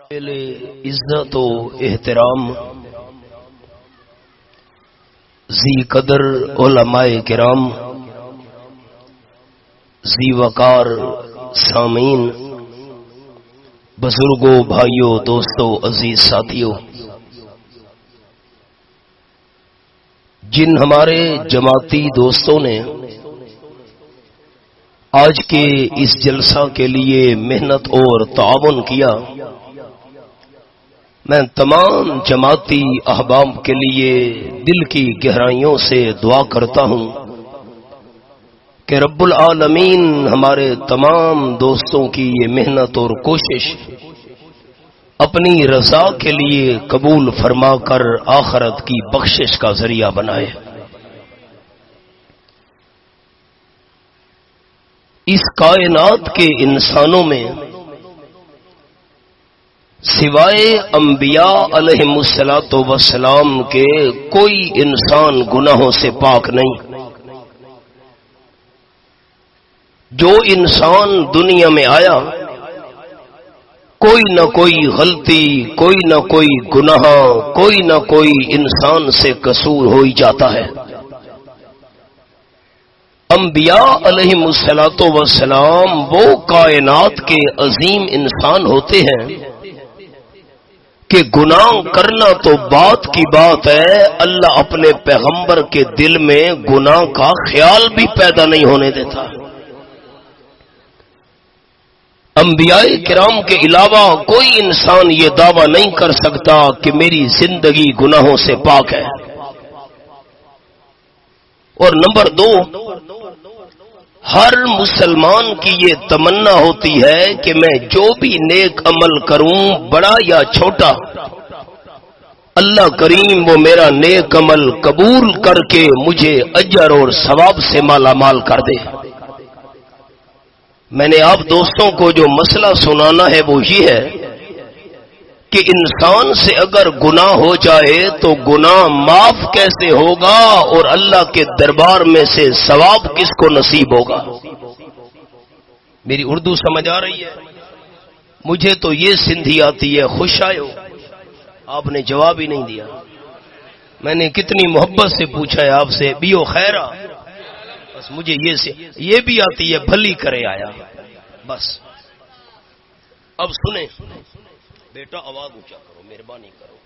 عزت و احترام ذی قدر علماء کرام، ذی وقار سامعین، بزرگوں، بھائیوں، دوستوں، عزیز ساتھیوں، جن ہمارے جماعتی دوستوں نے آج کے اس جلسہ کے لیے محنت اور تعاون کیا، میں تمام جماعتی احباب کے لیے دل کی گہرائیوں سے دعا کرتا ہوں کہ رب العالمین ہمارے تمام دوستوں کی یہ محنت اور کوشش اپنی رضا کے لیے قبول فرما کر آخرت کی بخشش کا ذریعہ بنائے۔ اس کائنات کے انسانوں میں سوائے انبیاء علیہم الصلوۃ والسلام کے کوئی انسان گناہوں سے پاک نہیں۔ جو انسان دنیا میں آیا کوئی نہ کوئی غلطی، کوئی نہ کوئی گناہ، کوئی نہ کوئی انسان سے قصور ہو ہی جاتا ہے۔ انبیاء علیہم الصلوۃ والسلام وہ کائنات کے عظیم انسان ہوتے ہیں کہ گناہ کرنا تو بات کی بات ہے، اللہ اپنے پیغمبر کے دل میں گناہ کا خیال بھی پیدا نہیں ہونے دیتا۔ انبیاء کرام کے علاوہ کوئی انسان یہ دعویٰ نہیں کر سکتا کہ میری زندگی گناہوں سے پاک ہے۔ اور نمبر 2، ہر مسلمان کی یہ تمنا ہوتی ہے کہ میں جو بھی نیک عمل کروں، بڑا یا چھوٹا، اللہ کریم وہ میرا نیک عمل قبول کر کے مجھے اجر اور ثواب سے مالا مال کر دے۔ میں نے آپ دوستوں کو جو مسئلہ سنانا ہے وہ یہ ہے کہ انسان سے اگر گناہ ہو جائے تو گناہ معاف کیسے ہوگا اور اللہ کے دربار میں سے ثواب کس کو نصیب ہوگا؟ میری اردو سمجھ آ رہی ہے؟ مجھے تو یہ سندھی آتی ہے، خوش آئے ہو؟ آپ نے جواب ہی نہیں دیا۔ میں نے کتنی محبت سے پوچھا ہے آپ سے، بیو خیرہ، بس مجھے یہ بھی آتی ہے، بھلی کرے آیا۔ بس اب سنیں بیٹا، آواز اونچا کرو، مہربانی کرو۔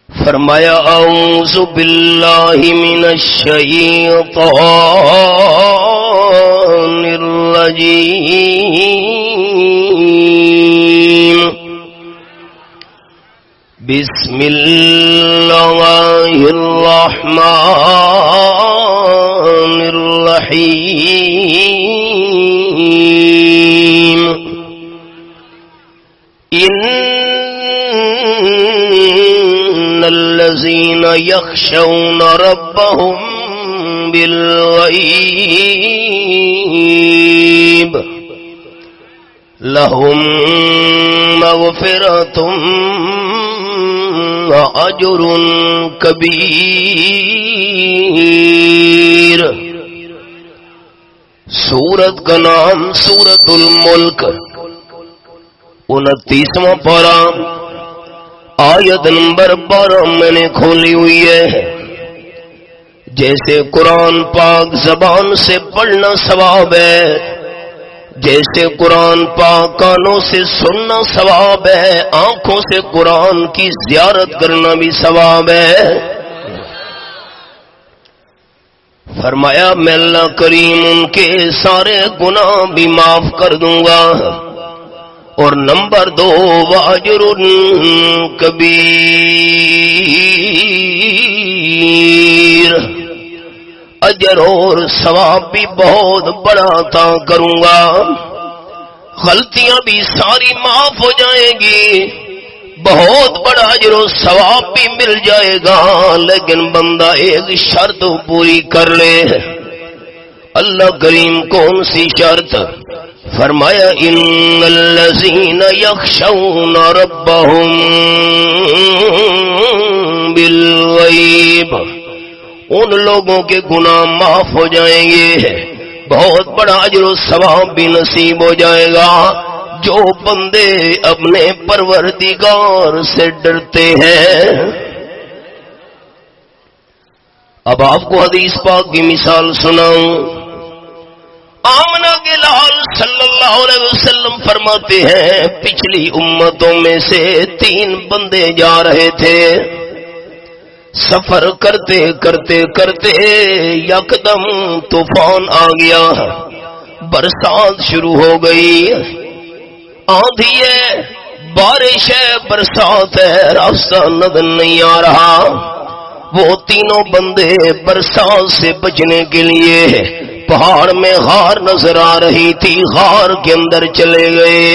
فرمایا اعوذ باللہ من الشیطان الرجیم، بسم اللہ الرحمن الرحیم، ان الذین یخشون ربهم بالغیب لهم مغفرۃ واجر کبیر۔ سورت کا نام سورت الملک، 29واں پارہ، آیت نمبر 12 میں نے کھولی ہوئی ہے۔ جیسے قرآن پاک زبان سے پڑھنا ثواب ہے، جیسے قرآن پاک کانوں سے سننا ثواب ہے، آنکھوں سے قرآن کی زیارت کرنا بھی ثواب ہے۔ فرمایا میں اللہ کریم ان کے سارے گناہ بھی معاف کر دوں گا، اور نمبر 2 واجر کبیر، اجر اور ثواب بھی بہت بڑا عطا کروں گا۔ غلطیاں بھی ساری معاف ہو جائیں گی، بہت بڑا اجر و ثواب بھی مل جائے گا، لیکن بندہ ایک شرط پوری کر لے۔ اللہ کریم کون سی شرط؟ فرمایا ان الذین یخشون ربهم بالغیب، ان لوگوں کے گناہ معاف ہو جائیں گے، بہت بڑا اجر و ثواب بھی نصیب ہو جائے گا۔ جو بندے اپنے پروردگار سے ڈرتے ہیں. اب آپ کو حدیث پاک کی مثال سناؤں. آمنہ کے لال صلی اللہ علیہ وسلم فرماتے ہیں پچھلی امتوں میں سے 3 بندے جا رہے تھے. سفر کرتے کرتے کرتے یکدم طوفان آ گیا، برسات شروع ہو گئی. آندھی ہے، بارش ہے، برسات ہے، راستہ نظر نہیں آ رہا. وہ تینوں بندے برسات سے بچنے کے لیے پہاڑ میں غار نظر آ رہی تھی، غار کے اندر چلے گئے.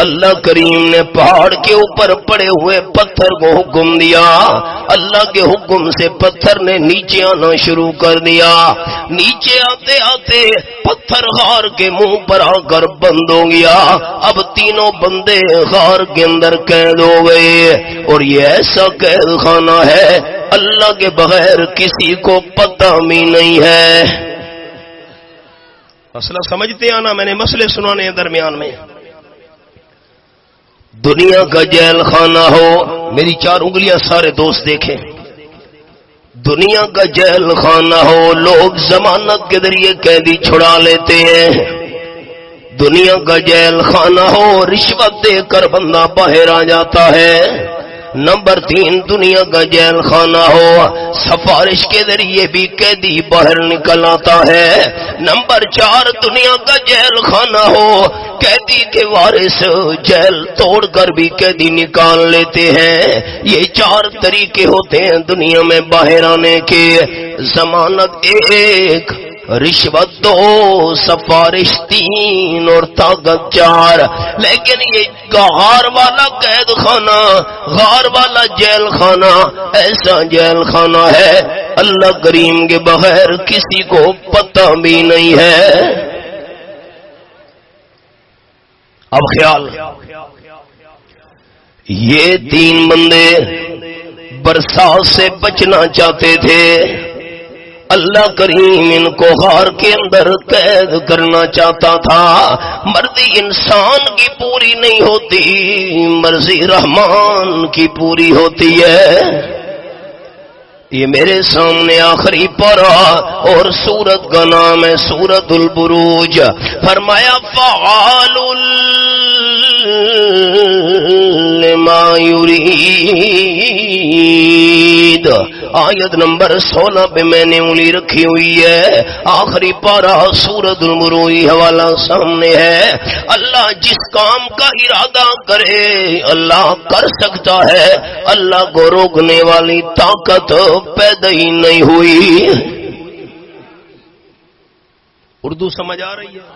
اللہ کریم نے پہاڑ کے اوپر پڑے ہوئے پتھر کو حکم دیا. اللہ کے حکم سے پتھر نے نیچے آنا شروع کر دیا. نیچے آتے آتے پتھر غار کے منہ پر آ کر بند ہو گیا. اب تینوں بندے غار کے اندر قید ہو گئے. اور یہ ایسا قید خانہ ہے اللہ کے بغیر کسی کو پتہ بھی نہیں ہے. مسئلہ سمجھتے آنا، میں نے مسئلے سنانے ہیں درمیان میں. دنیا کا جیل خانہ ہو، میری 4 انگلیاں سارے دوست دیکھیں. دنیا کا جیل خانہ ہو، لوگ ضمانت کے ذریعے قیدی چھڑا لیتے ہیں. دنیا کا جیل خانہ ہو، رشوت دے کر بندہ باہر آ جاتا ہے. نمبر 3 دنیا کا جیل خانہ ہو، سفارش کے ذریعے بھی قیدی باہر نکل آتا ہے. نمبر 4 دنیا کا جیل خانہ ہو، قیدی کے وارث جیل توڑ کر بھی قیدی نکال لیتے ہیں. یہ 4 طریقے ہوتے ہیں دنیا میں باہر آنے کے. ضمانت 1، رشوت 2، سفارش 3 اور طاقت 4. لیکن یہ غار والا قید خانہ، غار والا جیل خانہ ایسا جیل خانہ ہے اللہ کریم کے بغیر کسی کو پتہ بھی نہیں ہے. اب خیال، یہ 3 بندے برسات سے بچنا چاہتے تھے. اللہ کریم ان کو غار کے اندر قید کرنا چاہتا تھا. مرضی انسان کی پوری نہیں ہوتی، مرضی رحمان کی پوری ہوتی ہے. یہ میرے سامنے آخری پارہ اور سورت کا نام ہے سورت البروج. فرمایا فعال لما یرید. آیت نمبر 16 پہ میں نے انگلی رکھی ہوئی ہے. آخری پارہ سورت البروج حوالہ سامنے ہے. اللہ جس کام کا ارادہ کرے اللہ کر سکتا ہے. اللہ کو روکنے والی طاقت پیدا ہی نہیں ہوئی. اردو سمجھ آ رہی ہے؟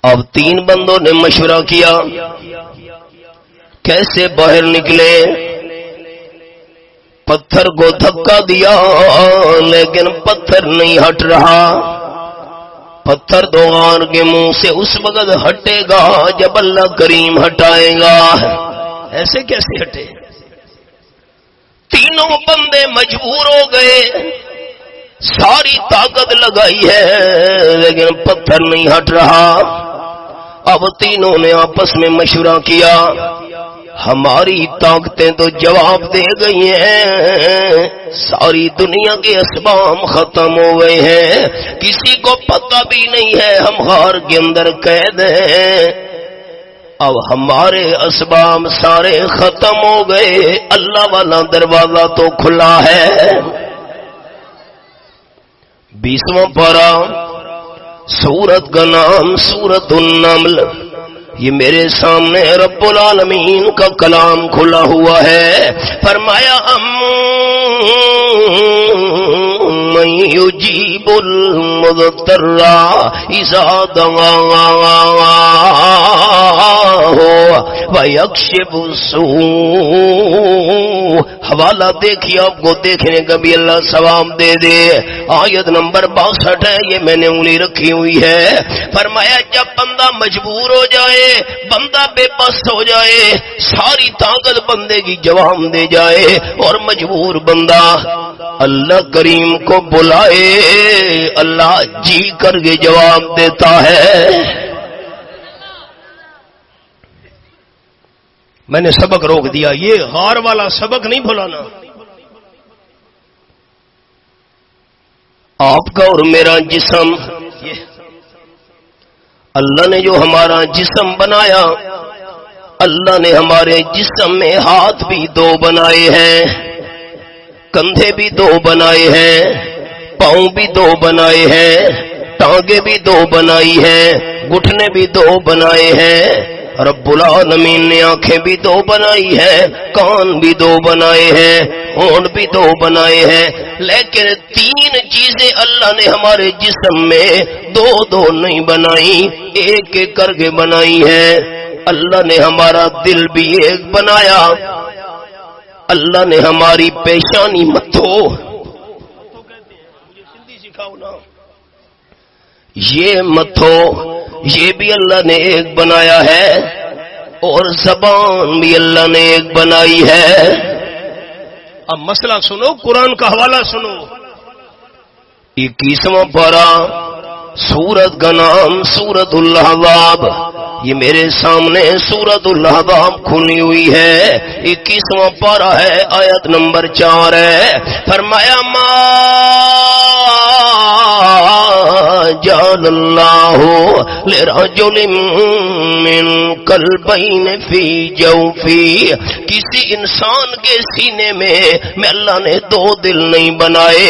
اب 3 بندوں نے مشورہ کیا کیسے باہر نکلے. پتھر کو دھکا دیا لیکن پتھر نہیں ہٹ رہا. پتھر تو غار کے منہ سے اس وقت ہٹے گا جب اللہ کریم ہٹائے گا. ایسے کیسے ہٹے؟ تینوں بندے مجبور ہو گئے، ساری طاقت لگائی ہے لیکن پتھر نہیں ہٹ رہا. اب تینوں نے آپس میں مشورہ کیا ہماری طاقتیں تو جواب دے گئی ہیں، ساری دنیا کے اسباب ختم ہو گئے ہیں، کسی کو پتہ بھی نہیں ہے ہم غار کے اندر قید ہیں. اب ہمارے اسباب سارے ختم ہو گئے، اللہ والا دروازہ تو کھلا ہے. 20واں پارہ سورت کا نام سورت النمل. یہ میرے سامنے رب العالمین کا کلام کھلا ہوا ہے. فرمایا من یجیب المضطر اذا دعاہ ویکشف السوء حوالہ دیکھیے آپ کو دیکھنے کا بھی اللہ ثواب دے دے. آیت نمبر 62 ہے, یہ میں نے انگلی رکھی ہوئی ہے. فرمایا جب بندہ مجبور ہو جائے, بندہ بے بس ہو جائے, ساری طاقت بندے کی جواب دے جائے اور مجبور بندہ اللہ کریم کو بلائے, اللہ جی کر کے جواب دیتا ہے. میں نے سبق روک دیا, یہ غار والا سبق نہیں بھولانا. آپ کا اور میرا جسم, اللہ نے جو ہمارا جسم بنایا, اللہ نے ہمارے جسم میں ہاتھ بھی 2 بنائے ہیں, کندھے بھی 2 بنائے ہیں, پاؤں بھی 2 بنائے ہیں, ٹانگیں بھی 2 بنائی ہیں, گھٹنے بھی 2 بنائے ہیں. رب العالمین نے آنکھیں بھی 2 بنائی ہیں, کان بھی 2 بنائے ہیں, ہونٹ بھی 2 بنائے ہیں. لیکن 3 چیزیں اللہ نے ہمارے جسم میں 2 نہیں بنائی, ایک کر کے بنائی ہیں. اللہ نے ہمارا دل بھی ایک بنایا, اللہ نے ہماری پیشانی متھو یہ متھو یہ بھی اللہ نے ایک بنایا ہے, اور زبان بھی اللہ نے ایک بنائی ہے. اب مسئلہ سنو, قرآن کا حوالہ سنو. 21واں پارہ, سورت کا نام سورت الاحزاب. یہ میرے سامنے سورت الاحزاب کھلی ہوئی ہے, 21واں پارہ ہے, آیت نمبر 4 ہے. فرمایا ما جعل اللہ لرجل من قلبین فی جوفی, کسی انسان کے سینے میں اللہ نے 2 دل نہیں بنائے,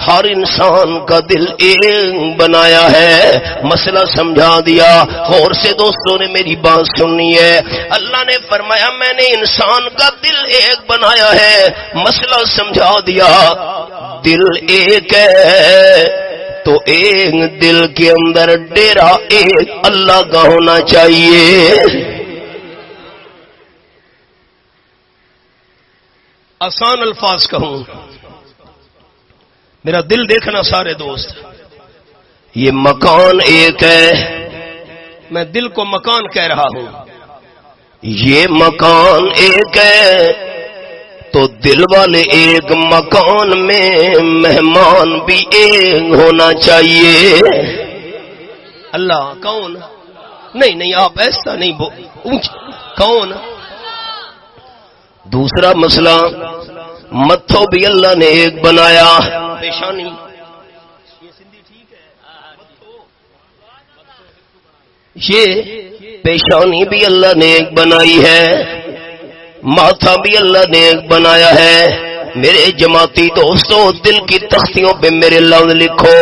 ہر انسان کا دل ایک بنایا ہے. مسئلہ سمجھا دیا. اور سے دوستوں نے میری بات سننی ہے. اللہ نے فرمایا میں نے انسان کا دل ایک بنایا ہے, مسئلہ سمجھا دیا. دل ایک ہے تو ایک دل کے اندر ڈیرا ایک اللہ کا ہونا چاہیے. آسان الفاظ کہوں, میرا دل دیکھنا سارے دوست, یہ مکان ایک ہے, میں دل کو مکان کہہ رہا ہوں. یہ مکان ایک ہے تو دل والے ایک, مکان میں مہمان بھی ایک ہونا چاہیے. اللہ کون؟ نہیں آپ ایسا نہیں کون. دوسرا مسئلہ, متھو بھی اللہ نے ایک بنایا, پیشانی یہ پیشانی بھی اللہ نے ایک بنائی ہے, ماتھا بھی اللہ نے ایک بنایا ہے. میرے جماعتی دوستو, دل کی تختیوں پہ میرے لفظ لکھو,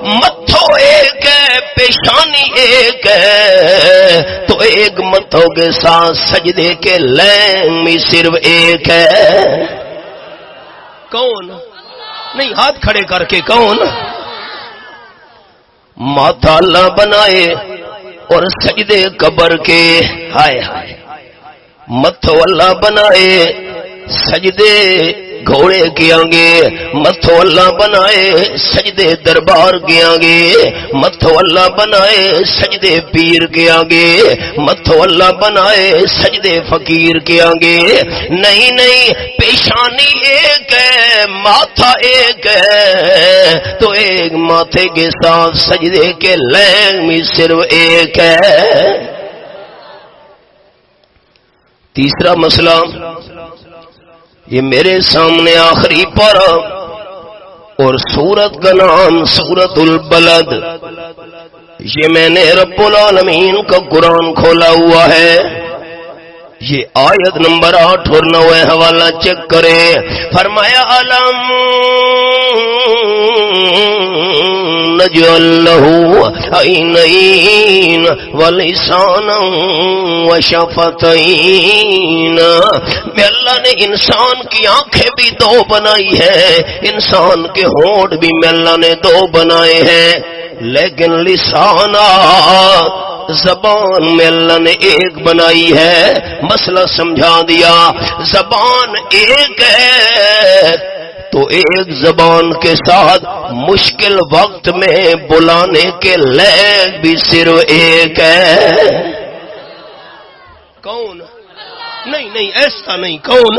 متھو ایک ہے, پیشانی ایک ہے, تو ایک متھو کے ساتھ سجدے کے لین بھی صرف ایک ہے. کون؟ نہیں ہاتھ کھڑے کر کے کون؟ ماتھا اللہ بنائے اور سجدے قبر کے, ہائے ہائے, متھو اللہ بنائے سجدے گھوڑے کے آگے, متھو اللہ بنائے سجدے دربار کے آگے, متھو اللہ بنائے سجدے پیر کے آگے, متھو اللہ بنائے سجدے فقیر کے آگے. نہیں پیشانی ایک ہے, ماتھا ایک ہے, تو ایک ماتھے کے ساتھ سجدے کے لین بھی صرف ایک ہے. تیسرا مسئلہ, یہ میرے سامنے آخری پارہ اور سورت کا نام سورت البلد. یہ میں نے رب العالمین کا قرآن کھولا ہوا ہے. یہ آیت نمبر 8 اور 9 حوالہ چیک کریں. فرمایا علم نجعل له عینین ولسانا وشفتین. میں اللہ نے انسان کی آنکھیں بھی 2 بنائی ہیں, انسان کے ہونٹ بھی میں اللہ نے 2 بنائے ہیں, لیکن لسانا زبان میں اللہ نے ایک بنائی ہے، مسئلہ سمجھا دیا۔ زبان ایک ہے تو ایک زبان کے ساتھ مشکل وقت میں بلانے کے لیگ بھی صرف ایک ہے۔ کون؟ نہیں ایسا نہیں، کون؟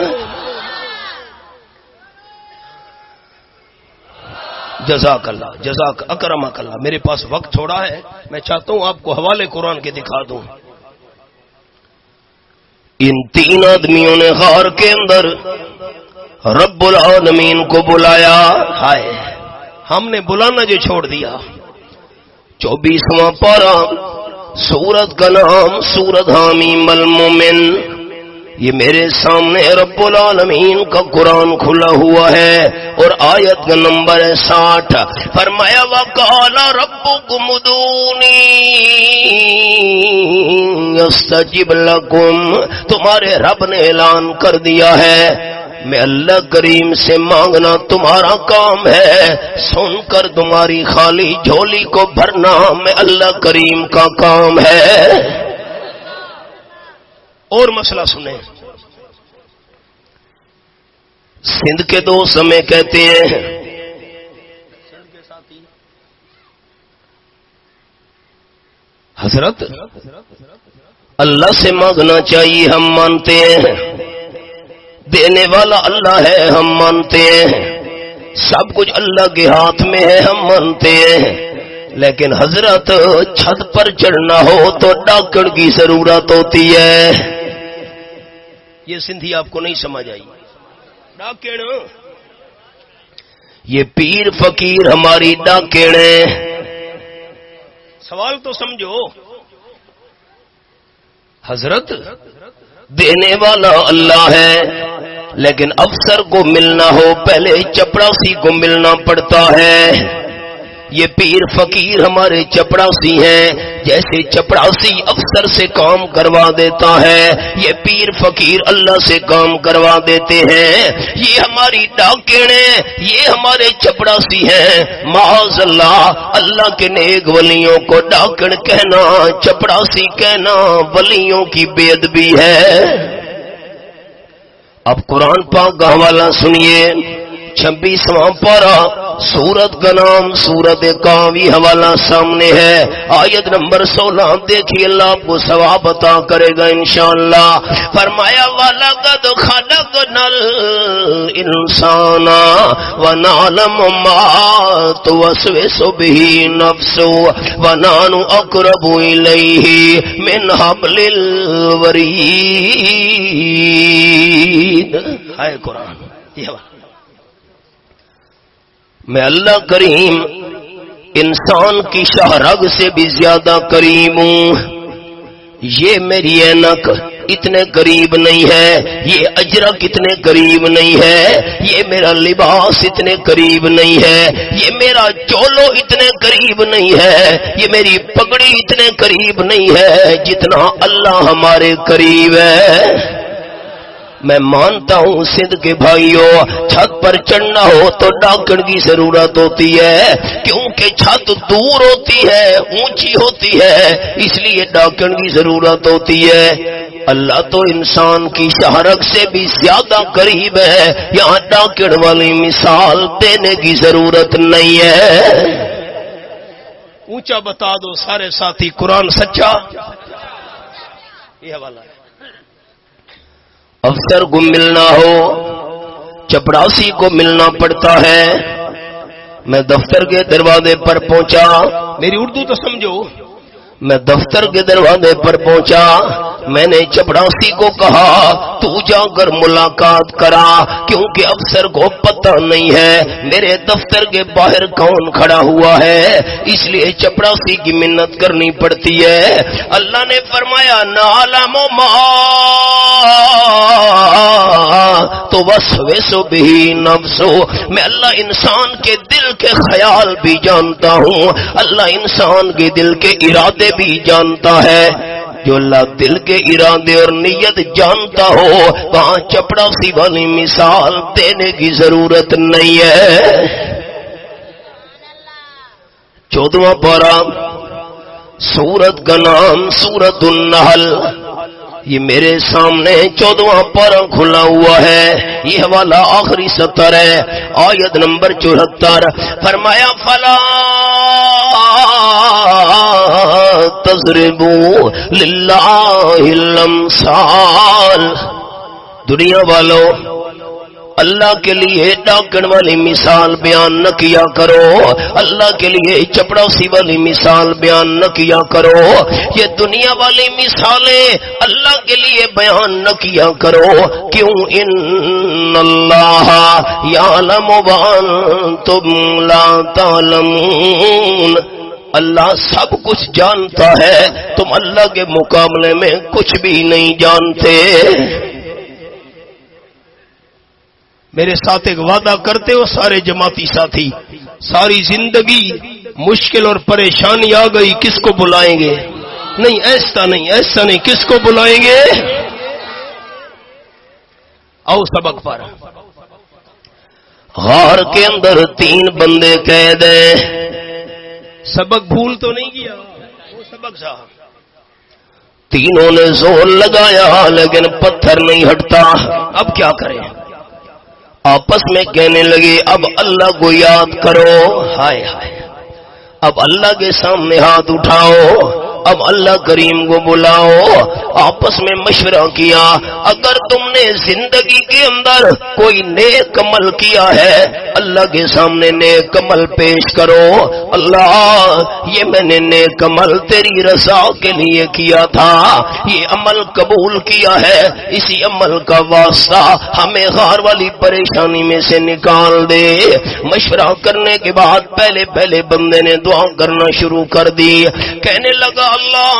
جزاک اللہ، جزاک اکرمک اللہ۔ میرے پاس وقت تھوڑا ہے، میں چاہتا ہوں آپ کو حوالے قرآن کے دکھا دوں۔ ان تین آدمیوں نے غار کے اندر رب العالمین کو بلایا، ہائے ہم نے بلانا جو چھوڑ دیا۔ 24واں پارہ، سورت کا نام سورت حامیم المومن۔ یہ میرے سامنے رب العالمین کا قرآن کھلا ہوا ہے اور آیت کا نمبر ہے 60۔ فرمایا وَقَالَ رَبُّكُمُ ادْعُونِي أَسْتَجِبْ لَكُمْ، تمہارے رب نے اعلان کر دیا ہے میں اللہ کریم سے مانگنا تمہارا کام ہے، سن کر تمہاری خالی جھولی کو بھرنا میں اللہ کریم کا کام ہے۔ اور مسئلہ سنیں، سندھ کے دوست ہمیں کہتے ہیں حضرت اللہ سے مانگنا چاہیے، ہم مانتے ہیں، دینے والا اللہ ہے ہم مانتے ہیں، سب کچھ اللہ کے ہاتھ میں ہے ہم مانتے ہیں، لیکن حضرت چھت پر چڑھنا ہو تو ڈاکڑ کی ضرورت ہوتی ہے۔ یہ سندھی آپ کو نہیں سمجھ آئی؟ ڈاکڑ، یہ پیر فقیر ہماری ڈاکڑ ہیں۔ سوال تو سمجھو، حضرت دینے والا اللہ ہے، لیکن افسر کو ملنا ہو پہلے چپڑاسی کو ملنا پڑتا ہے۔ یہ پیر فقیر ہمارے چپڑاسی ہیں، جیسے چپڑاسی افسر سے کام کروا دیتا ہے، یہ پیر فقیر اللہ سے کام کروا دیتے ہیں۔ یہ ہماری ڈاکڑیں، یہ ہمارے چپڑاسی ہیں۔ معاذ اللہ، اللہ کے نیک ولیوں کو ڈاکڑ کہنا، چپڑاسی کہنا ولیوں کی بے ادبی ہے۔ اب قرآن پاک کا حوالہ سنیے، 26واں پارہ، سورت کا نام سورت کاوی، حوالہ سامنے ہے، آیت نمبر 16 دیکھیے، اللہ آپ کو ثواب عطا کرے گا انشاءاللہ۔ فرمایا وَلَقَدْ خَلَقْنَا الْإِنسَانَ وَنَعْلَمُ مَا تُوَسْوِسُ بِهِ نَفْسُهُ وَنَحْنُ أَقْرَبُ إِلَيْهِ مِنْ حَبْلِ الْوَرِيدِ۔ ہے قرآن، یہ میں اللہ کریم انسان کی شاہ رگ سے بھی زیادہ قریب ہوں۔ یہ میری اینک اتنے قریب نہیں ہے، یہ اجرک اتنے قریب نہیں ہے، یہ میرا لباس اتنے قریب نہیں ہے، یہ میرا چولو اتنے قریب نہیں ہے، یہ میری پگڑی اتنے قریب نہیں ہے جتنا اللہ ہمارے قریب ہے۔ میں مانتا ہوں سندھ کے بھائیوں، چھت پر چڑھنا ہو تو ڈاکڑ کی ضرورت ہوتی ہے، کیونکہ چھت دور ہوتی ہے، اونچی ہوتی ہے، اس لیے ڈاکڑ کی ضرورت ہوتی ہے۔ اللہ تو انسان کی شہرک سے بھی زیادہ قریب ہے، یہاں ڈاکڑ والی مثال دینے کی ضرورت نہیں ہے۔ اونچا بتا دو سارے ساتھی، قرآن سچا؟ یہ حوالہ ہے۔ افسر کو ملنا ہو چپڑاسی کو ملنا پڑتا ہے۔ میں دفتر کے دروازے پر پہنچا، میری اردو تو سمجھو، میں دفتر کے دروازے پر پہنچا، میں نے چپڑاسی کو کہا تو جا کر ملاقات کرا، کیونکہ افسر کو پتہ نہیں ہے میرے دفتر کے باہر کون کھڑا ہوا ہے، اس لیے چپڑاسی کی منت کرنی پڑتی ہے۔ اللہ نے فرمایا نعلم ما تو وسوس به نفسو، میں اللہ انسان کے دل کے خیال بھی جانتا ہوں، اللہ انسان کے دل کے ارادے بھی جانتا ہے۔ جو اللہ دل کے ارادے اور نیت جانتا ہو وہاں چپڑاسی والی مثال دینے کی ضرورت نہیں ہے۔ 14واں پارہ سورت کا نام سورت النحل. یہ میرے سامنے 14واں پارہ کھلا ہوا ہے. یہ حوالہ آخری سطر ہے. آیت نمبر 74. فرمایا فلا تضربوا للہ الامثال. دنیا والو اللہ کے لیے ڈاکن والی مثال بیان نہ کیا کرو. اللہ کے لیے چپڑاسی والی مثال بیان نہ کیا کرو. یہ دنیا والی مثالیں اللہ کے لیے بیان نہ کیا کرو. کیوں؟ ان اللہ یعلم وانتم لا تعلمون. اللہ سب کچھ جانتا ہے، تم اللہ کے مقابلے میں کچھ بھی نہیں جانتے. میرے ساتھ ایک وعدہ کرتے ہو سارے جماعتی ساتھی، ساری زندگی مشکل اور پریشانی آ گئی کس کو بلائیں گے؟ نہیں ایسا نہیں کس کو بلائیں گے؟ آؤ سبق پر. غار کے اندر 3 بندے قید ہیں. سبق بھول تو نہیں گیا وہ سبق صاحب. تینوں نے زور لگایا لیکن پتھر نہیں ہٹتا. اب کیا کریں؟ آپس میں کہنے لگے اب اللہ کو یاد کرو. ہائے ہائے، اب اللہ کے سامنے ہاتھ اٹھاؤ، اب اللہ کریم کو بلاؤ. آپس میں مشورہ کیا اگر تم نے زندگی کے اندر کوئی نیک عمل کیا ہے اللہ کے سامنے نیک عمل پیش کرو. اللہ یہ میں نے نیک عمل تیری رضا کے لیے کیا تھا، یہ عمل قبول کیا ہے، اسی عمل کا واسطہ ہمیں غار والی پریشانی میں سے نکال دے. مشورہ کرنے کے بعد پہلے بندے نے دعا کرنا شروع کر دی. کہنے لگا اللہ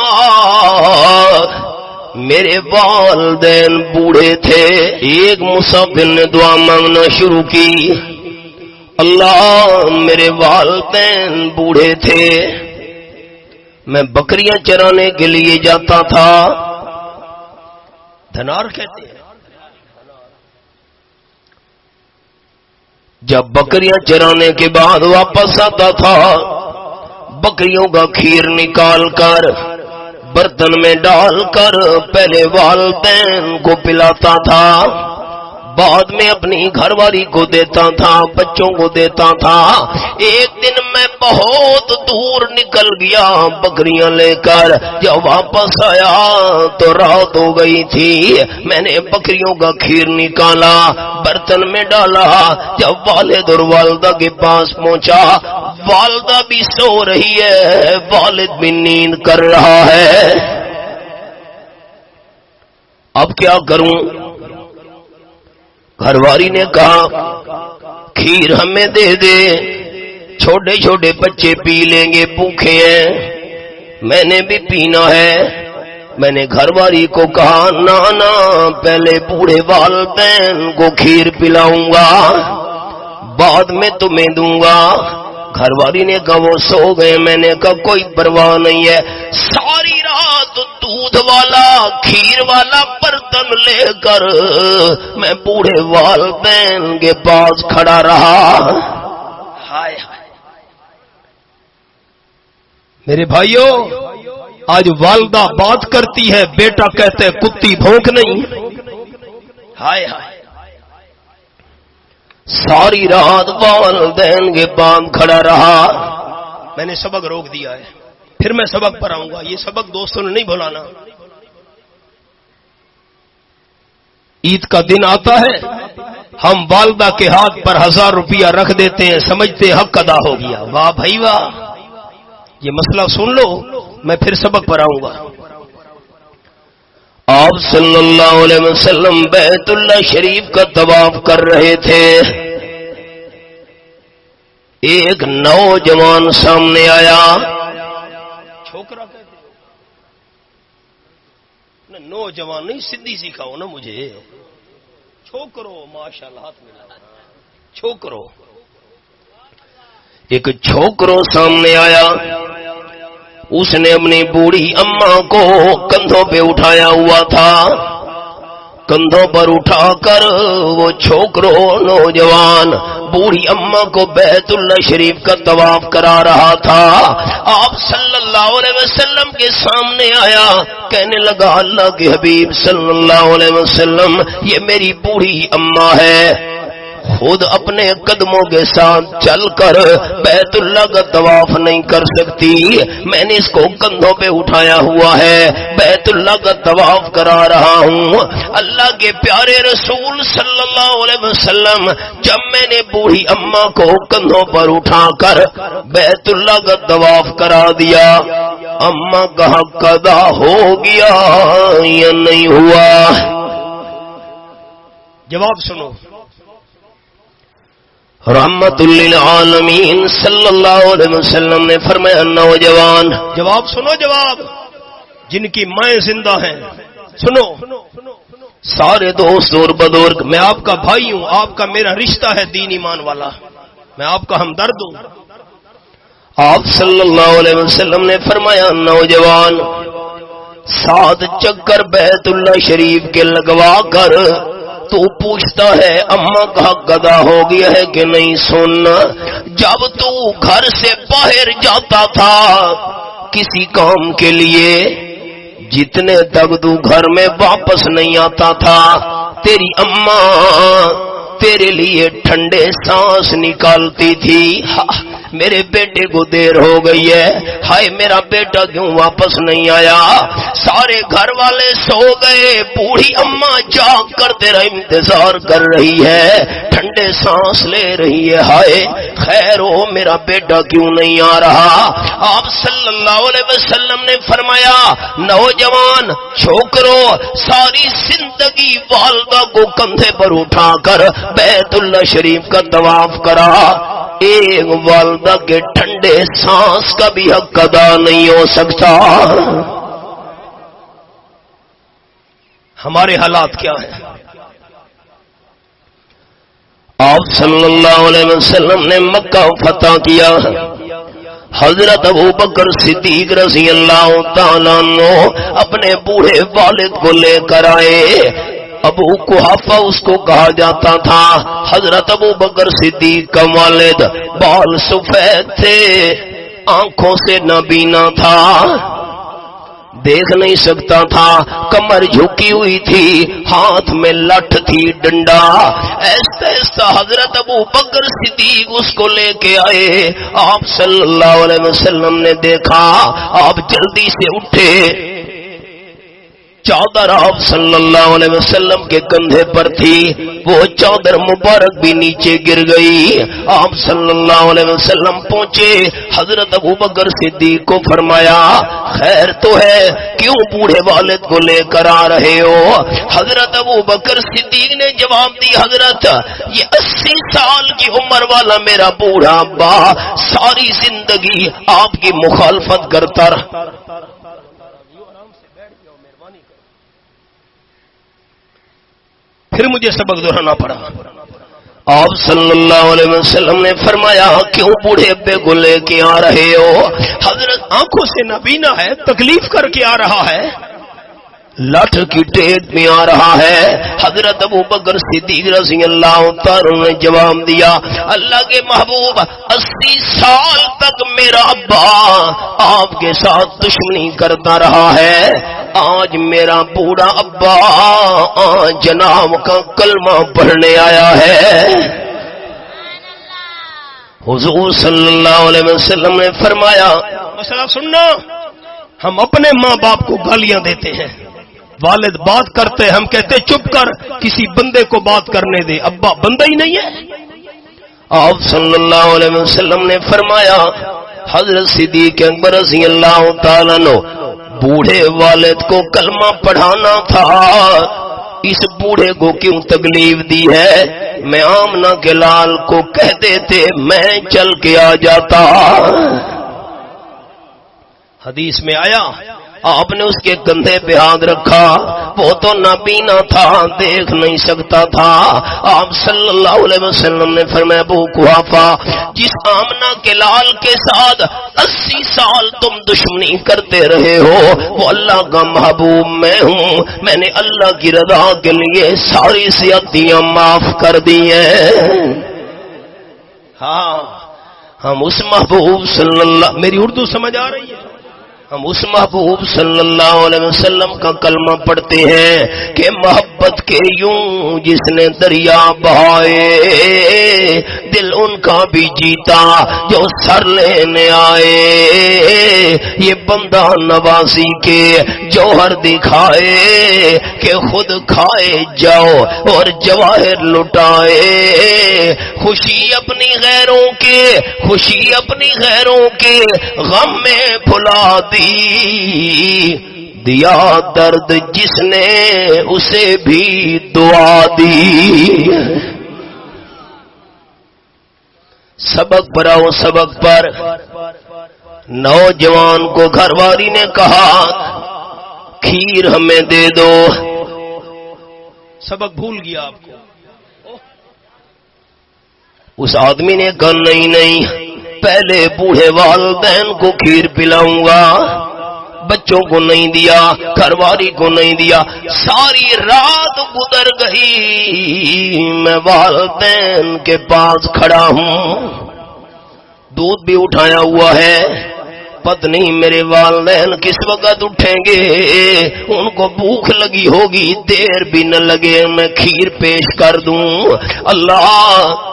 میرے والدین بوڑھے تھے. ایک مسافر نے دعا مانگنا شروع کی. اللہ میرے والدین بوڑھے تھے، میں بکریاں چرانے کے لیے جاتا تھا. دھنار کہتے ہیں جب بکریاں چرانے کے بعد واپس آتا تھا بکریوں کا کھیر نکال کر برتن میں ڈال کر پہلے والدین کو پلاتا تھا، بعد میں اپنی گھر والی کو دیتا تھا، بچوں کو دیتا تھا. ایک دن میں بہت دور نکل گیا بکریاں لے کر. جب واپس آیا تو رات ہو گئی تھی. میں نے بکریوں کا کھیر نکالا، برتن میں ڈالا. جب والد اور والدہ کے پاس پہنچا والدہ بھی سو رہی ہے، والد بھی نیند کر رہا ہے. اب کیا کروں؟ گھر والی نے کہا کھیر ہمیں دے دے، چھوٹے چھوٹے بچے پی لیں گے، بھوکے ہیں، میں نے بھی پینا ہے. میں نے گھر والی کو کہا نانا پہلے بوڑھے والدین کو کھیر پلاؤں گا بعد میں تمہیں دوں گا. گھر والی نے کہا وہ سو گئے. میں نے کہا کوئی پرواہ نہیں ہے. ساری رات دودھ والا کھیر والا برتن لے کر میں بوڑھے والدین کے پاس کھڑا رہا. ہائے ہائے میرے بھائیوں، آج والدہ بات کرتی ہے، بیٹا کہتے کتی بھونک نہیں. ہائے ہائے ساری رات والدین کے پاس کھڑا رہا. میں نے سبق روک دیا ہے، پھر میں سبق پر آؤں گا. یہ سبق دوستوں نے نہیں بھولانا. عید کا دن آتا ہے ہم والدہ کے ہاتھ پر 1000 روپیہ رکھ دیتے ہیں، سمجھتے حق ادا ہو گیا. واہ بھائی واہ. یہ مسئلہ سن لو، میں پھر سبق پر آؤں گا. آپ صلی اللہ علیہ وسلم بیت اللہ شریف کا طواف کر رہے تھے. ایک نوجوان سامنے آیا. چھوکرا کہتے نوجوان نہیں، سدھی سکھاؤ نا مجھے. چھوکرو ماشاءاللہ ہاتھ ملا. چھوکرو ایک چھوکرو سامنے آیا. اس نے اپنی بوڑھی اماں کو کندھوں پہ اٹھایا ہوا تھا. کندھوں پر اٹھا کر وہ چھوکرو نوجوان بوڑھی اماں کو بیت اللہ شریف کا طواف کرا رہا تھا. آپ صلی اللہ علیہ وسلم کے سامنے آیا, کہنے لگا اللہ کے حبیب صلی اللہ علیہ وسلم یہ میری بوڑھی اماں ہے, خود اپنے قدموں کے ساتھ چل کر بیت اللہ کا طواف نہیں کر سکتی, میں نے اس کو کندھوں پہ اٹھایا ہوا ہے, بیت اللہ کا طواف کرا رہا ہوں. اللہ کے پیارے رسول صلی اللہ علیہ وسلم جب میں نے بوڑھی اماں کو کندھوں پر اٹھا کر بیت اللہ کا طواف کرا دیا, اماں کا حق ادا ہو گیا یا نہیں ہوا؟ جواب سنو. رحمت للعالمین صلی اللہ علیہ وسلم نے فرمایا نوجوان, جواب سنو, جواب جن کی مائیں زندہ ہیں سنو. سارے دوست اور بزرگ, میں آپ کا بھائی ہوں, آپ کا میرا رشتہ ہے دین ایمان والا, میں آپ کا ہمدرد ہوں. آپ صلی اللہ علیہ وسلم نے فرمایا نوجوان 7 چکر بیت اللہ شریف کے لگوا کر تو پوچھتا ہے اماں کا حق ادا ہو گیا ہے کہ نہیں. سن, جب تو گھر سے باہر جاتا تھا کسی کام کے لیے, جتنے تک تو گھر میں واپس نہیں آتا تھا تیری اماں تیرے لیے ٹھنڈے سانس نکالتی تھی. میرے بیٹے کو دیر ہو گئی ہے, ہائے میرا بیٹا کیوں واپس نہیں آیا. سارے گھر والے سو گئے, بوڑھی اماں جاگ کر تیرا انتظار کر رہی ہے, ٹھنڈے سانس لے رہی ہے, ہائے خیر ہو میرا بیٹا کیوں نہیں آ رہا. آپ صلی اللہ علیہ وسلم نے فرمایا نوجوان چھوکرو ساری زندگی والدہ کو کندھے پر اٹھا کر بیت اللہ شریف کا طواف کرا, ایک والدہ کے ٹھنڈے سانس کا بھی حق ادا نہیں ہو سکتا. ہمارے حالات کیا ہیں؟ آپ صلی اللہ علیہ وسلم نے مکہ فتح کیا, حضرت ابو بکر صدیق رضی اللہ تعالیٰ عنہ اپنے بوڑھے والد کو لے کر آئے. ابو قحافہ اس کو کہا جاتا تھا. حضرت ابو بکر صدیق کا والد بال سفید تھے, آنکھوں سے نابینا تھا, دیکھ نہیں سکتا تھا, کمر جھکی ہوئی تھی, ہاتھ میں لٹھ تھی ڈنڈا. ایسا ایسا حضرت ابو بکر صدیق اس کو لے کے آئے. آپ صلی اللہ علیہ وسلم نے دیکھا, آپ جلدی سے اٹھے, چادر آپ صلی اللہ علیہ وسلم کے کندھے پر تھی, وہ چادر مبارک بھی نیچے گر گئی. آپ صلی اللہ علیہ وسلم پہنچے, حضرت ابو بکر صدیق کو فرمایا خیر تو ہے, کیوں بوڑھے والد کو لے کر آ رہے ہو؟ حضرت ابو بکر صدیق نے جواب دی حضرت یہ 80 سال کی عمر والا میرا بوڑھا ابا ساری زندگی آپ کی مخالفت کرتا رہا. پھر مجھے سبق دہرانا پڑا. آپ صلی اللہ علیہ وسلم نے فرمایا کیوں بوڑھے ابے کو لے کے آ رہے ہو؟ حضرت آنکھوں سے نابینا ہے, تکلیف کر کے آ رہا ہے, لٹھ کی ٹیک میں آ رہا ہے. حضرت ابو بکر صدیق رضی اللہ تعالی نے جواب دیا اللہ کے محبوب 80 سال تک میرا ابا آپ کے ساتھ دشمنی کرتا رہا ہے, آج میرا بوڑھا ابا جناب کا کلمہ پڑھنے آیا ہے. حضور صلی اللہ علیہ وسلم نے فرمایا مسئلہ سننا, ہم اپنے ماں باپ کو گالیاں دیتے ہیں, والد بات کرتے ہم کہتے چپ کر, کسی بندے کو بات کرنے دے, ابا بندہ ہی نہیں ہے. آپ صلی اللہ علیہ وسلم نے فرمایا حضرت صدیق اکبر رضی اللہ تعالیٰ عنہ بوڑھے والد کو کلمہ پڑھانا تھا, اس بوڑھے کو کیوں تکلیف دی ہے؟ میں آمنہ کے لال کو کہہ دیتے میں چل کے آ جاتا. حدیث میں آیا آپ نے اس کے کندھے پہ ہاتھ رکھا, وہ تو نابینا تھا, دیکھ نہیں سکتا تھا. آپ صلی اللہ علیہ وسلم نے فرمایا ابو قحافہ جس آمنہ کے لال کے ساتھ 80 سال تم دشمنی کرتے رہے ہو وہ اللہ کا محبوب میں ہوں, میں نے اللہ کی رضا کے لیے ساری زیادتیاں معاف کر دی ہیں. ہاں ہم اس محبوب صلی اللہ، میری اردو سمجھ آ رہی ہے؟ ہم اس محبوب صلی اللہ علیہ وسلم کا کلمہ پڑھتے ہیں کہ محبت کے یوں جس نے دریا بہائے، دل ان کا بھی جیتا جو سر لینے آئے، یہ بندہ نوازی کے جوہر دکھائے کہ خود کھائے جاؤ اور جواہر لٹائے، خوشی اپنی غیروں کے، خوشی اپنی غیروں کے غم میں بھلا دی، دیا درد جس نے اسے بھی دعا دی۔ سبق پر آؤ، سبق پر۔ نوجوان کو گھر والی نے کہا کھیر ہمیں دے دو، سبق بھول گیا آپ کو۔ اس آدمی نے کہا نہیں نہیں، پہلے بوڑھے والدین کو کھیر پلاؤں گا، بچوں کو نہیں دیا، گھر والی کو نہیں دیا۔ ساری رات گزر گئی، میں والدین کے پاس کھڑا ہوں، دودھ بھی اٹھایا ہوا ہے، پتہ نہیں میرے والدین کس وقت اٹھیں گے، ان کو بھوک لگی ہوگی، دیر بھی نہ لگے میں کھیر پیش کر دوں۔ اللہ،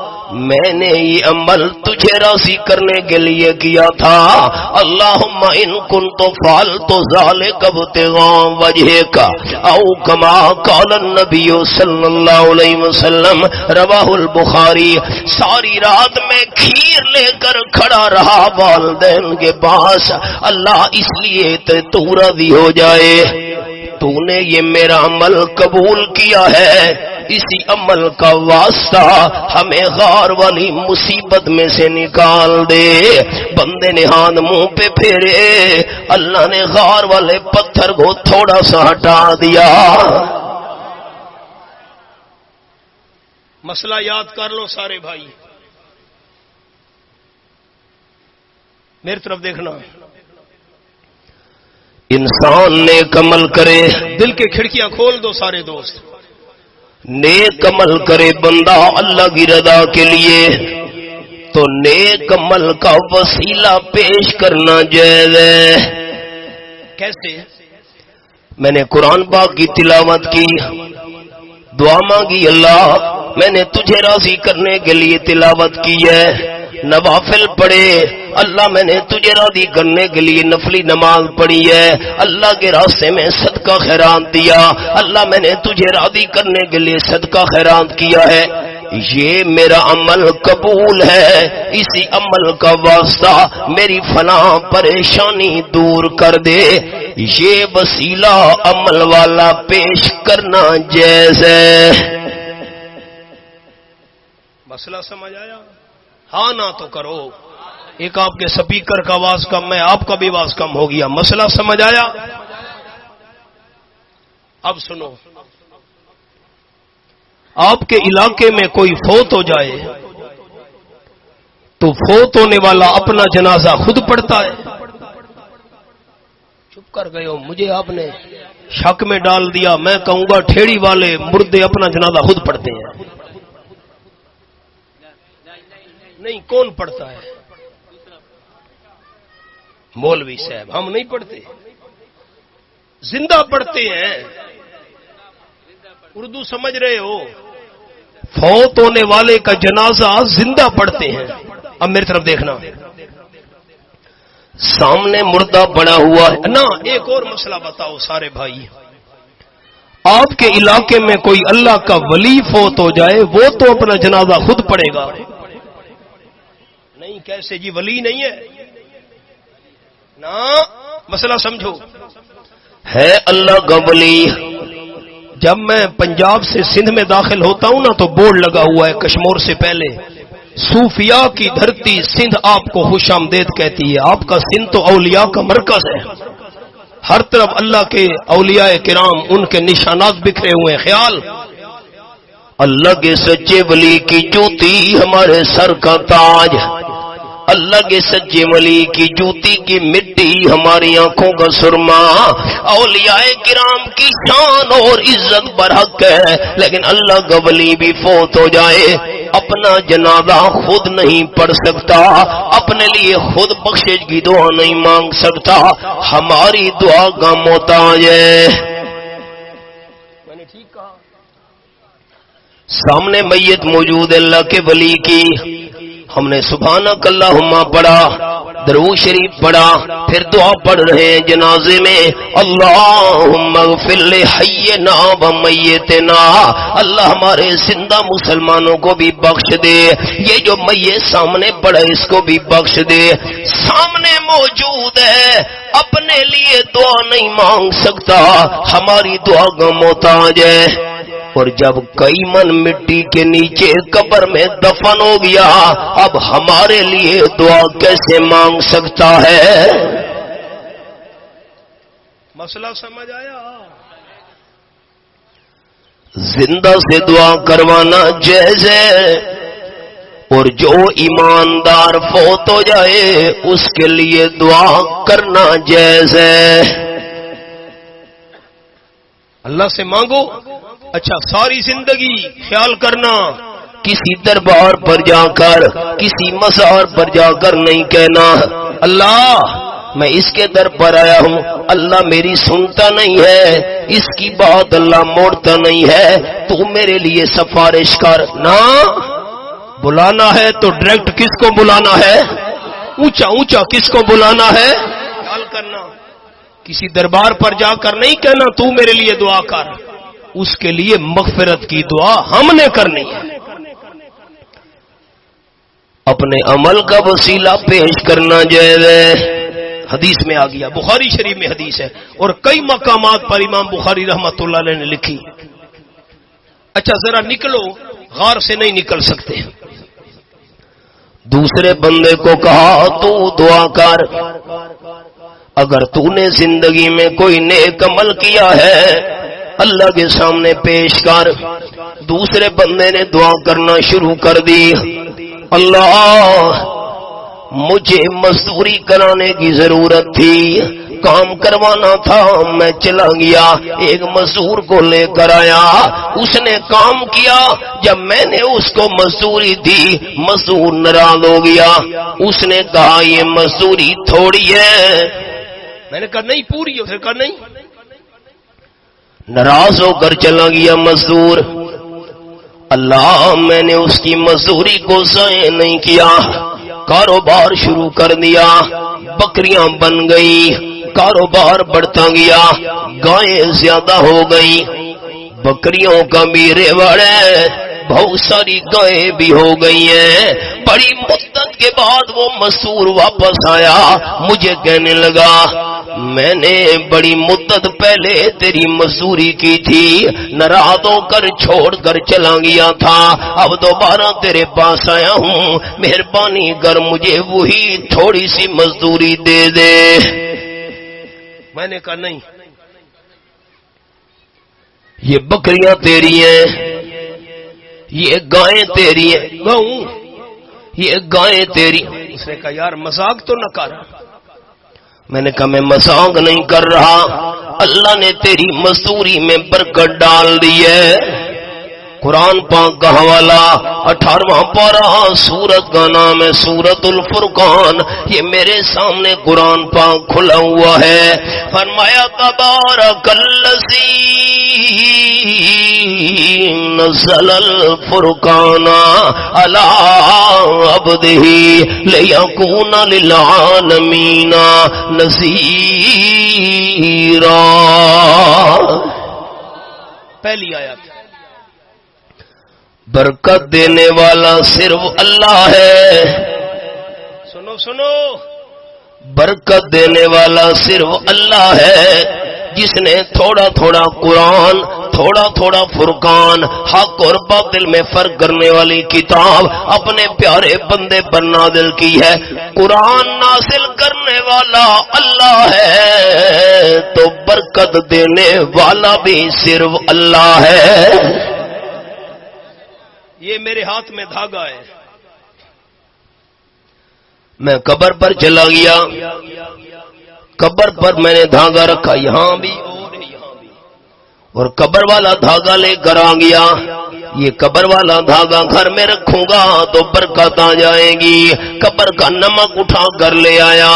میں نے یہ عمل تجھے راضی کرنے کے لیے کیا تھا، اللہم ان کنت فعلت ذلک ابتغاء وجہک او کما قال النبی صلی اللہ علیہ وسلم، رواہ البخاری۔ ساری رات میں کھیر لے کر کھڑا رہا والدین کے پاس، اللہ اس لیے تو راضی ہو جائے، تو نے یہ میرا عمل قبول کیا ہے، اسی عمل کا واسطہ ہمیں غار والی مصیبت میں سے نکال دے۔ بندے نے ہاتھ منہ پہ پھیرے، اللہ نے غار والے پتھر کو تھوڑا سا ہٹا دیا۔ مسئلہ یاد کر لو سارے بھائی، میری طرف دیکھنا۔ انسان نیک عمل کرے، دل کے کھڑکیاں کھول دو سارے دوست، نیک عمل کرے بندہ اللہ کی رضا کے لیے تو نیک عمل کا وسیلہ پیش کرنا جائز ہے۔ کیسے؟ میں نے قرآن پاک کی تلاوت کی، دعا مانگی اللہ میں نے تجھے راضی کرنے کے لیے تلاوت کی ہے، نوافل پڑھے، اللہ میں نے تجھے راضی کرنے کے لیے نفلی نماز پڑھی ہے، اللہ کے راستے میں صدقہ خیرات دیا، اللہ میں نے تجھے راضی کرنے کے لیے صدقہ خیرات کیا ہے، یہ میرا عمل قبول ہے، اسی عمل کا واسطہ میری فلاں پریشانی دور کر دے، یہ وسیلہ عمل والا پیش کرنا جائز ہے۔ مسئلہ سمجھ آیا؟ ہاں نہ تو کرو، ایک آپ کے سپیکر کا آواز کم ہے، آپ کا بھی آواز کم ہو گیا، مسئلہ سمجھ آیا؟ اب سنو، آپ کے علاقے میں کوئی فوت ہو جائے تو فوت ہونے والا اپنا جنازہ خود پڑھتا ہے؟ چپ کر گئے ہو، مجھے آپ نے شک میں ڈال دیا، میں کہوں گا ٹھیڑی والے مردے اپنا جنازہ خود پڑھتے ہیں۔ نہیں، کون پڑھتا ہے؟ مولوی صاحب، ہم نہیں پڑھتے، زندہ پڑھتے ہیں۔ اردو سمجھ رہے ہو؟ فوت ہونے والے کا جنازہ زندہ پڑھتے ہیں۔ اب میری طرف دیکھنا، سامنے مردہ پڑا ہوا ہے نا۔ ایک اور مسئلہ بتاؤ سارے بھائی، آپ کے علاقے میں کوئی اللہ کا ولی فوت ہو جائے، وہ تو اپنا جنازہ خود پڑھے گا؟ نہیں، کیسے جی؟ ولی نہیں ہے نا، مسئلہ سمجھو، ہے اللہ کا ولی۔ جب میں پنجاب سے سندھ میں داخل ہوتا ہوں نا تو بورڈ لگا ہوا ہے کشمور سے پہلے، صوفیاء کی دھرتی سندھ آپ کو خوش آمدید کہتی ہے۔ آپ کا سندھ تو اولیاء کا مرکز ہے، ہر طرف اللہ کے اولیاء کرام، ان کے نشانات بکھرے ہوئے ہیں۔ خیال، اللہ کے سچے ولی کی جوتی ہمارے سر کا تاج، اللہ کے سچے ولی کی جوتی کی مٹی ہماری آنکھوں کا سرما، اولیاء کرام کی شان اور عزت برحق ہے، لیکن اللہ کا ولی بھی فوت ہو جائے اپنا جنازہ خود نہیں پڑھ سکتا، اپنے لیے خود بخشش کی دعا نہیں مانگ سکتا، ہماری دعا کا محتاج ہے۔ میں نے ٹھیک کہا؟ سامنے میت موجود ہے اللہ کے ولی کی، ہم نے سبحانک اللہم پڑھا، درود شریف پڑھا، پھر دعا پڑھ رہے ہیں جنازے میں، اللہم اغفر لحینا و میتنا، اللہ ہمارے زندہ مسلمانوں کو بھی بخش دے، یہ جو میت سامنے پڑا اس کو بھی بخش دے۔ سامنے موجود ہے، اپنے لیے دعا نہیں مانگ سکتا، ہماری دعا کا محتاج ہے۔ اور جب کئی من مٹی کے نیچے قبر میں دفن ہو گیا، اب ہمارے لیے دعا کیسے مانگ سکتا ہے؟ مسئلہ سمجھ آیا؟ زندہ سے دعا کروانا جائز ہے، اور جو ایماندار فوت ہو جائے اس کے لیے دعا کرنا جائز ہے۔ اللہ سے مانگو، اچھا ساری زندگی خیال کرنا، کسی دربار پر جا کر، کسی مزار پر جا کر نہیں کہنا اللہ میں اس کے در پر آیا ہوں، اللہ میری سنتا نہیں ہے، اس کی بات اللہ موڑتا نہیں ہے، تو میرے لیے سفارش کر۔ نہ بلانا ہے تو ڈائریکٹ کس کو بلانا ہے؟ اونچا اونچا کس کو بلانا ہے؟ خیال کرنا، کسی دربار پر جا کر نہیں کہنا تو میرے لیے دعا کر، اس کے لیے مغفرت کی دعا ہم نے کرنی ہے۔ اپنے عمل کا وسیلہ پیش کرنا جائز ہے، حدیث میں آ گیا، بخاری شریف میں حدیث ہے، اور کئی مقامات پر امام بخاری رحمۃ اللہ علیہ نے لکھی۔ اچھا ذرا نکلو، غار سے نہیں نکل سکتے۔ دوسرے بندے کو کہا تو دعا کر، اگر تو نے زندگی میں کوئی نیک عمل کیا ہے اللہ کے سامنے پیش کر۔ دوسرے بندے نے دعا کرنا شروع کر دی، اللہ مجھے مزدوری کرانے کی ضرورت تھی، کام کروانا تھا، میں چلا گیا، ایک مزدور کو لے کر آیا، اس نے کام کیا، جب میں نے اس کو مزدوری دی مزدور ناراض ہو گیا، اس نے کہا یہ مزدوری تھوڑی ہے، میں نے کہا نہیں پوری ہے، پھر کہا نہیں، ناراض ہو کر چلا گیا مزدور۔ اللہ میں نے اس کی مزدوری کو ضائع نہیں کیا، کاروبار شروع کر دیا، بکریاں بن گئی، کاروبار بڑھتا گیا، گائیں زیادہ ہو گئی، بکریوں کا بھی ریوڑ ہے، بہت ساری گائیں بھی ہو گئی ہیں۔ بڑی مدت کے بعد وہ مزدور واپس آیا، مجھے کہنے لگا میں نے بڑی مدت پہلے تیری مزدوری کی تھی، ناراض ہو کر چھوڑ کر چلا گیا تھا، اب دوبارہ تیرے پاس آیا ہوں، مہربانی کر مجھے وہی تھوڑی سی مزدوری دے دے۔ میں نے کہا نہیں، یہ بکریاں تیری ہیں، یہ گائیں تیری ہیں، گاؤں یہ گائیں تیری۔ اس نے کہا یار مذاق تو نہ کر۔ میں نے کہا میں مذاق نہیں کر رہا، اللہ نے تیری مزدوری میں برکت ڈال دی ہے۔ قرآن پاک کا حوالہ 18واں پارہ، سورت کا نام ہے سورت الفرقان، یہ میرے سامنے قرآن پاک کھلا ہوا ہے۔ فرمایا تبارک الذی نزل الفرقان علی عبدہ لیکون للعالمین نذیرا۔ پہلی آیت، برکت دینے والا صرف اللہ ہے۔ سنو سنو، برکت دینے والا صرف اللہ ہے، جس نے تھوڑا تھوڑا قرآن، تھوڑا تھوڑا فرقان، حق اور باطل میں فرق کرنے والی کتاب اپنے پیارے بندے پر نازل کی ہے۔ قرآن نازل کرنے والا اللہ ہے تو برکت دینے والا بھی صرف اللہ ہے۔ یہ میرے ہاتھ میں دھاگا ہے، میں قبر پر چلا گیا، قبر پر میں نے دھاگا رکھا، یہاں بھی اور یہاں بھی، اور قبر والا دھاگا لے کر آ گیا، یہ قبر والا دھاگا گھر میں رکھوں گا تو برکت آ جائے گی. قبر کا نمک اٹھا کر لے آیا,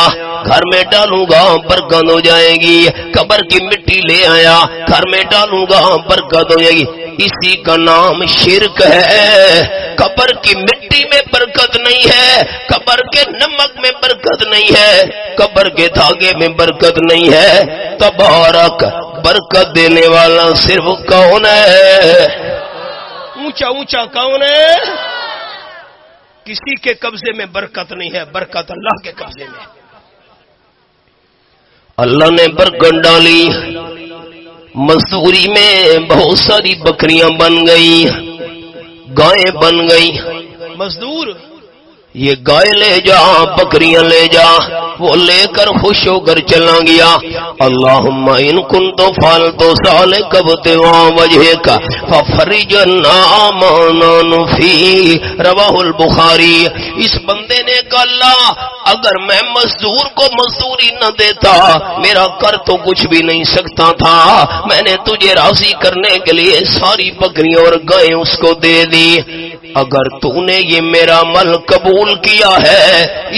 گھر میں ڈالوں گا برکت ہو جائے گی. قبر کی مٹی لے آیا, گھر میں ڈالوں گا برکت ہو جائے گی. اسی کا نام شرک ہے. قبر کی مٹی میں برکت نہیں ہے, قبر کے نمک میں برکت نہیں ہے, قبر کے دھاگے میں برکت نہیں ہے. تبارک برکت دینے والا صرف کون ہے؟ اونچا اونچا کون ہے؟ کسی کے قبضے میں برکت نہیں ہے, برکت اللہ کے قبضے میں. اللہ نے برکت ڈالی, مزدوری میں بہت ساری بکریاں بن گئی, گائیں بن گئی. مزدور یہ گائے لے جا, بکریاں لے جا, وہ لے کر خوش ہو کر چلا گیا. اللہم ان کنت فعلت ذلک ابتغاء وجہک ففرج عنا ما نحن فیہ, رواہ البخاری. اس بندے نے کہا اللہ اگر میں مزدور کو مزدوری نہ دیتا میرا کر تو کچھ بھی نہیں سکتا تھا. میں نے تجھے راضی کرنے کے لیے ساری بکریاں اور گائیں اس کو دے دی. اگر تو نے یہ میرا عمل قبول کیا ہے,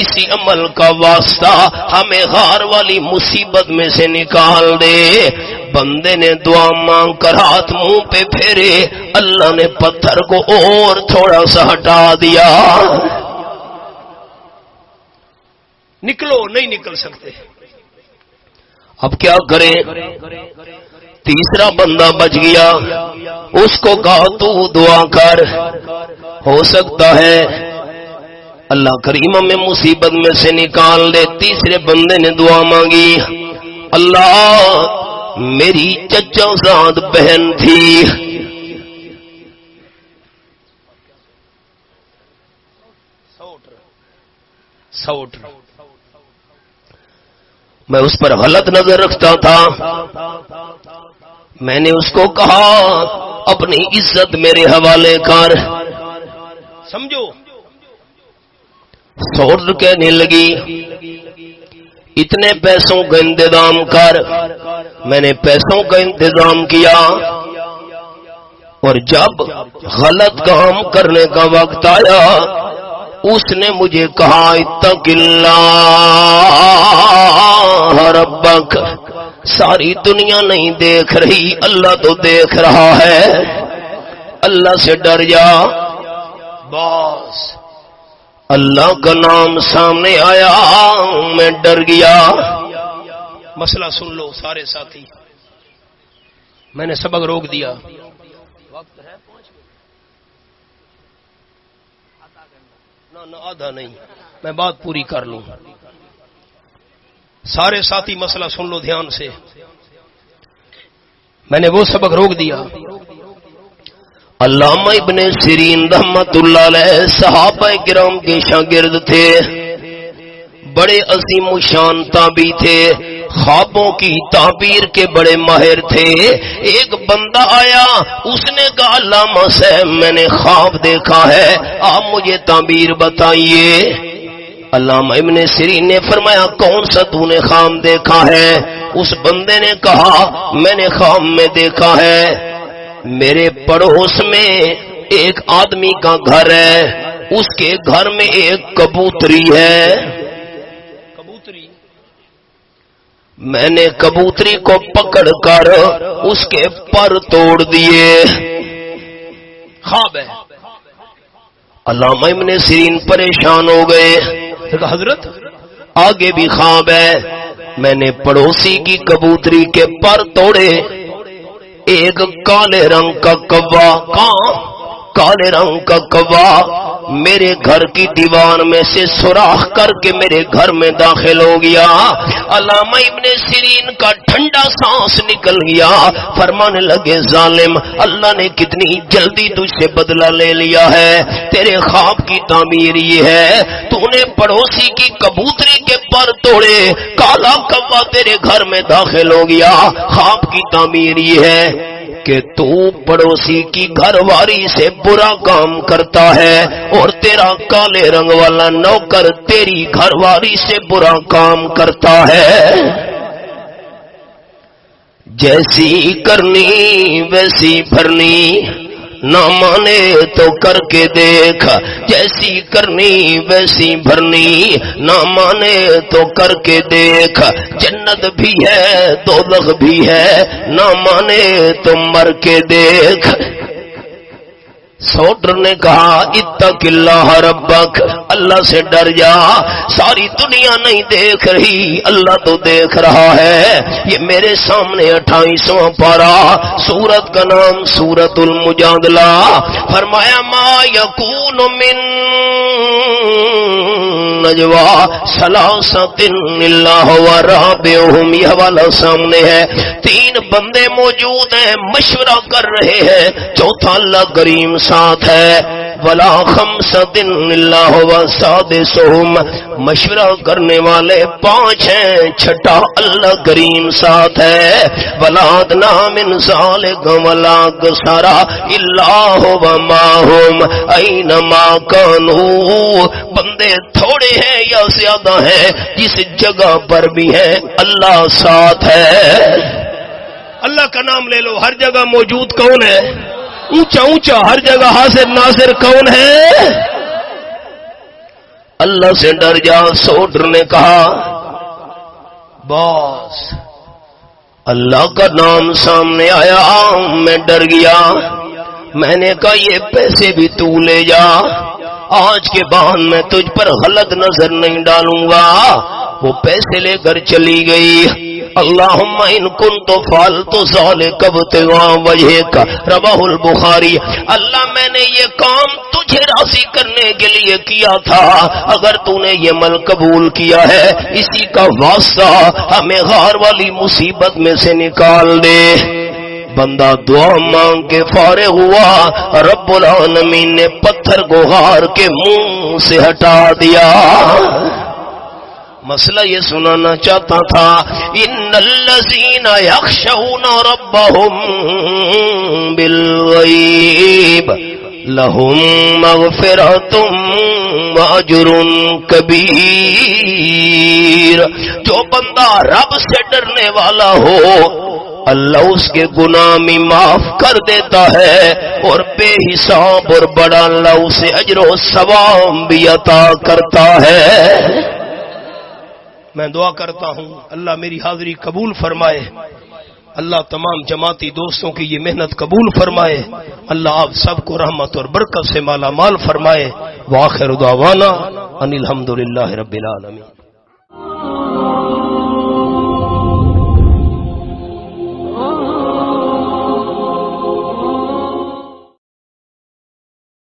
اسی عمل کا واسطہ ہمیں غار والی مصیبت میں سے نکال دے. بندے نے دعا مانگ کر ہاتھ منہ پہ پھیرے, اللہ نے پتھر کو اور تھوڑا سا ہٹا دیا. نکلو, نہیں نکل سکتے. اب کیا کریں؟ تیسرا بندہ بچ گیا, اس کو کہا تو دعا کر, ہو سکتا ہے اللہ کریم میں مصیبت میں سے نکال دے. تیسرے بندے نے دعا مانگی, اللہ میری چچا زاد بہن تھی, سوٹ, میں اس پر غلط نظر رکھتا تھا. میں نے اس کو کہا اپنی عزت میرے حوالے کر. سمجھو, سوٹ کہنے لگی اتنے پیسوں کا انتظام کر. میں نے پیسوں کا انتظام کیا, اور جب غلط کام کرنے کا وقت آیا اس نے مجھے کہا اتق اللہ ربک. ساری دنیا نہیں دیکھ رہی, اللہ تو دیکھ رہا ہے, اللہ سے ڈر جا. بس اللہ کا نام سامنے آیا, میں ڈر گیا. مسئلہ سن لو سارے ساتھی, میں نے سبق روک دیا. وقت ہے نہ آدھا نہیں, میں بات پوری کر لوں. سارے ساتھی مسئلہ سن لو دھیان سے. میں نے وہ سبق روک دیا. علامہ ابن سیرین رحمۃ اللہ علیہ صحابہ کرام کے شاگرد تھے, بڑے عظیم و شان تابعی تھے, خوابوں کی تعبیر کے بڑے ماہر تھے. ایک بندہ آیا, اس نے کہا علامہ صاحب میں نے خواب دیکھا ہے, آپ مجھے تعبیر بتائیے. علامہ ابن سیرین نے فرمایا کون سا تو نے خواب دیکھا ہے؟ اس بندے نے کہا میں نے خواب میں دیکھا ہے میرے پڑوس میں ایک آدمی کا گھر ہے, اس کے گھر میں ایک کبوتری ہے. کبوتری, میں نے کبوتری کو پکڑ کر اس کے پر توڑ دیے. خواب ہے. علامہ ابن سیرین پریشان ہو گئے. حضرت آگے بھی خواب ہے, میں نے پڑوسی کی کبوتری کے پر توڑے, ایک کالے رنگ کا کوا, کالے رنگ کا کوا میرے گھر کی دیوار میں سے سوراخ کر کے میرے گھر میں داخل ہو گیا. علامہ ابن سیرین کا ٹھنڈا سانس نکل گیا, فرمانے لگے ظالم, اللہ نے کتنی جلدی تجھ سے بدلہ لے لیا ہے. تیرے خواب کی تعبیر یہ ہے تو نے پڑوسی کی کبوتری کے پر توڑے, کالا کوا تیرے گھر میں داخل ہو گیا. خواب کی تعبیر یہ ہے کہ تو پڑوسی کی گھر واری سے برا کام کرتا ہے اور تیرا کالے رنگ والا نوکر تیری گھر واری سے برا کام کرتا ہے. جیسی کرنی ویسی بھرنی, نہ مانے تو کر کے دیکھ، جیسی کرنی ویسی بھرنی، نہ مانے تو کر کے دیکھ، جنت بھی ہے دوزخ بھی ہے، نہ مانے تو مر کے دیکھ۔ سوٹر نے کہا اتق اللہ ربک، اللہ سے ڈر جا، ساری دنیا نہیں دیکھ رہی، اللہ تو دیکھ رہا ہے۔ یہ میرے سامنے 28واں پارہ، سورت کا نام سورت المجادلہ۔ فرمایا ما یکون من نجوا ثلاثۃ الا هو رابعهم، یہ حوالہ سامنے ہے۔ 3 بندے موجود ہیں، مشورہ کر رہے ہیں، چوتھا اللہ کریم ساتھ ہے۔ ولا خمسۃ الا هو سادسهم، مشورہ کرنے والے 5 ہیں، چھٹا اللہ کریم ساتھ ہے۔ ولا ادنى من ذلك ولا اكثر الا هو معهم اينما كانوا، بندے تھوڑے ہیں یا زیادہ ہیں، جس جگہ پر بھی ہیں اللہ ساتھ ہے۔ اللہ کا نام لے لو، ہر جگہ موجود کون ہے؟ اونچا اونچا، ہر جگہ حاضر ناظر کون ہے؟ اللہ سے ڈر جا۔ سوٹر نے کہا بس اللہ کا نام سامنے آیا، میں ڈر گیا۔ میں نے کہا یہ پیسے بھی تو لے جا، آج کے بعد میں تجھ پر غلط نظر نہیں ڈالوں گا۔ وہ پیسے لے کر چلی گئی۔ اللہم ان کنت فعلت ذلک ابتغاء وجہک، رواہ البخاری۔ اللہ میں نے یہ کام تجھے راضی کرنے کے لیے کیا تھا، اگر تو نے یہ عمل قبول کیا ہے، اسی کا واسطہ ہمیں غار والی مصیبت میں سے نکال دے۔ بندہ دعا مانگ کے فارغ ہوا، رب العالمین نے پتھر کو غار کے منہ سے ہٹا دیا۔ مسئلہ یہ سنانا چاہتا تھا، ان الذین یخشون ربهم بالغیب لہم مغفرۃ واجر کبیر۔ جو بندہ رب سے ڈرنے والا ہو، اللہ اس کے گناہ بھی معاف کر دیتا ہے، اور بے حساب اور بڑا اللہ اسے اجر و ثواب بھی عطا کرتا ہے۔ میں دعا کرتا ہوں اللہ میری حاضری قبول فرمائے، اللہ تمام جماعتی دوستوں کی یہ محنت قبول فرمائے، اللہ آپ سب کو رحمت اور برکت سے مالا مال فرمائے۔ وآخر دعوانا ان الحمدللہ رب العالمین۔